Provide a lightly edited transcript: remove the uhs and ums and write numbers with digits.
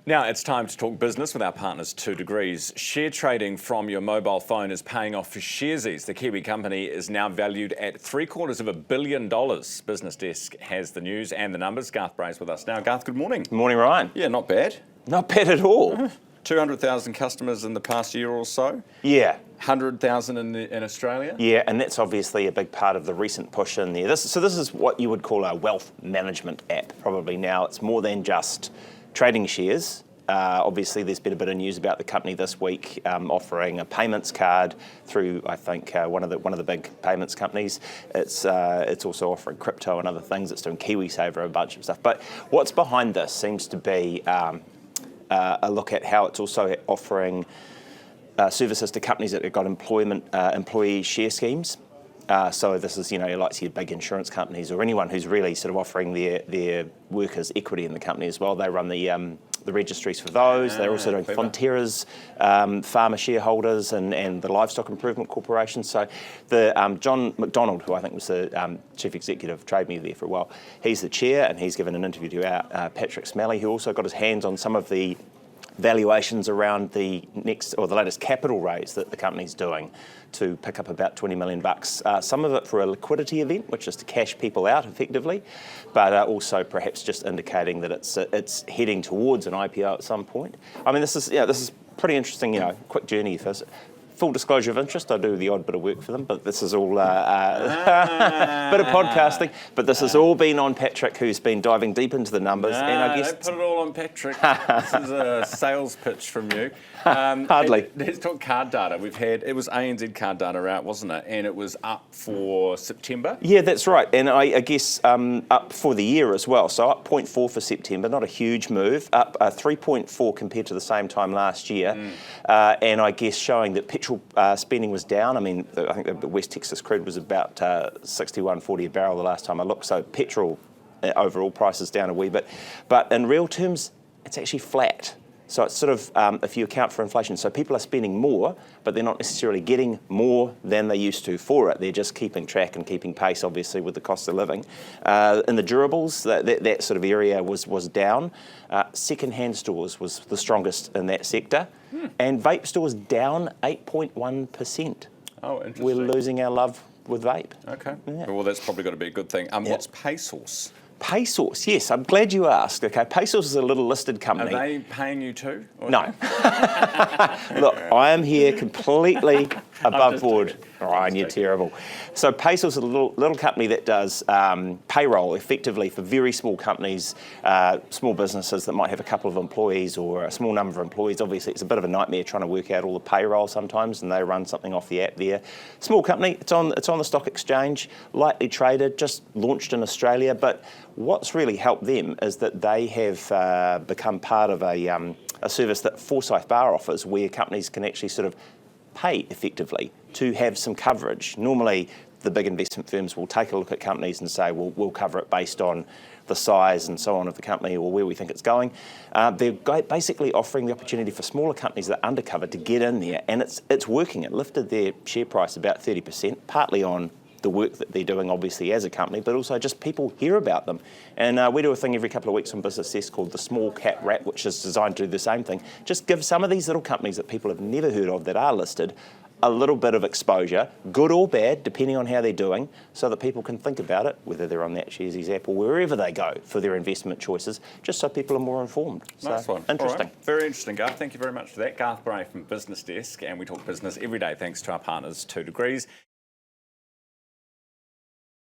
Now it's time to talk business with our partners 2 Degrees. Share trading from your mobile phone is paying off for Sharesies. The Kiwi company is now valued at $750 million. BusinessDesk has the news and the numbers. Garth Bray's with us now. Garth, good morning. Good morning, Ryan. Yeah, not bad. Not bad at all. 200,000 customers in the past year or so. Yeah. 100,000 in Australia. Yeah, and that's obviously a big part of the recent push in there. This is what you would call a wealth management app. Probably now it's more than just trading shares. Obviously, there's been a bit of news about the company this week offering a payments card through, I think, one of the big payments companies. It's also offering crypto and other things. It's doing KiwiSaver, a bunch of stuff. But what's behind this seems to be a look at how it's also offering services to companies that have got employee share schemes. So this is, like your big insurance companies or anyone who's really sort of offering their workers equity in the company as well. They run the registries for those. They're also doing Fonterra's farmer shareholders and the Livestock Improvement Corporation. So the John McDonald, who I think was the chief executive of Trade Me there for a while, he's the chair, and he's given an interview to our Patrick Smalley, who also got his hands on some of the valuations around the latest capital raise that the company's doing to pick up about $20 million. Some of it for a liquidity event, which is to cash people out effectively, but also perhaps just indicating that it's heading towards an IPO at some point. I mean, this is pretty interesting. Quick journey first. Full disclosure of interest, I do the odd bit of work for them, but this is all bit of podcasting. But this has all been on Patrick, who's been diving deep into the numbers. No, and I guess don't put it all on Patrick. This is a sales pitch from you. Hardly. Let's talk card data. It was ANZ card data out, wasn't it? And it was up for September. Yeah, that's right. And I guess up for the year as well. So up 0.4 for September, not a huge move. Up 3.4 compared to the same time last year. And I guess showing that petrol spending was down. I mean, I think the West Texas crude was about $61.40 a barrel the last time I looked. So petrol overall prices down a wee bit. But in real terms, it's actually flat. So it's sort of, if you account for inflation, so people are spending more, but they're not necessarily getting more than they used to for it. They're just keeping track and keeping pace, obviously, with the cost of living. In the durables, that sort of area was down. Second-hand stores was the strongest in that sector. And vape stores down 8.1%. Oh, interesting. We're losing our love with vape. Okay. Yeah. Well, that's probably got to be a good thing. What's Paysauce? Paysauce, yes, I'm glad you asked. Okay, Paysauce is a little listed company. Are they paying you too? No. Look, I am here completely above board. Ryan, you're terrible. So Paysauce is a little company that does payroll effectively for very small companies, small businesses that might have a couple of employees or a small number of employees. Obviously, it's a bit of a nightmare trying to work out all the payroll sometimes, and they run something off the app there. Small company, it's on the stock exchange, lightly traded, just launched in Australia, but what's really helped them is that they have become part of a service that Forsyth Bar offers, where companies can actually sort of pay effectively to have some coverage. Normally, the big investment firms will take a look at companies and say, well, we'll cover it based on the size and so on of the company or where we think it's going. They're basically offering the opportunity for smaller companies that are undercovered to get in there, and it's working. It lifted their share price about 30%, partly on the work that they're doing, obviously, as a company, but also just people hear about them. And we do a thing every couple of weeks on BusinessDesk called the Small Cap Wrap, which is designed to do the same thing. Just give some of these little companies that people have never heard of that are listed a little bit of exposure, good or bad, depending on how they're doing, so that people can think about it, whether they're on that Sharesies app or wherever they go for their investment choices, just so people are more informed. Nice one. Interesting. Right. Very interesting, Garth. Thank you very much for that. Garth Bray from BusinessDesk, and we talk business every day thanks to our partners 2 Degrees.